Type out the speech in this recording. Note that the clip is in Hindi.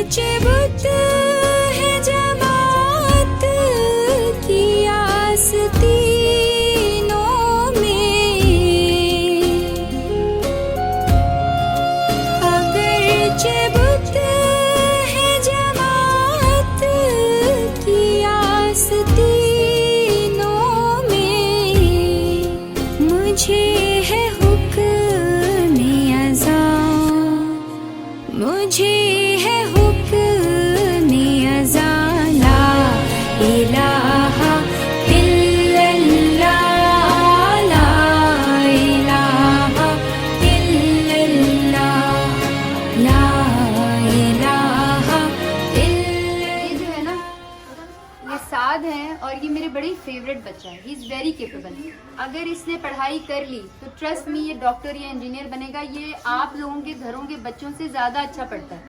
बुत है जमात की आस्तीनों में, अगरचे बुत है जमात की आस्तीनों में, मुझे है हुक्म अज़ा, मुझे है हुक्म अज़ा, ला इलाहा इल्लल्लाह, ला इलाहा इल्लल्लाह, ला इलाहा इल्लल्लाह। ये जो है ना, ये साद है और ये मेरे बड़े फेवरेट बच्चा है। He is very capable. अगर इसने पढ़ाई कर ली तो ट्रस्ट मी, ये डॉक्टर या इंजीनियर बनेगा। ये आप लोगों के घरों के बच्चों से ज़्यादा अच्छा पढ़ता है।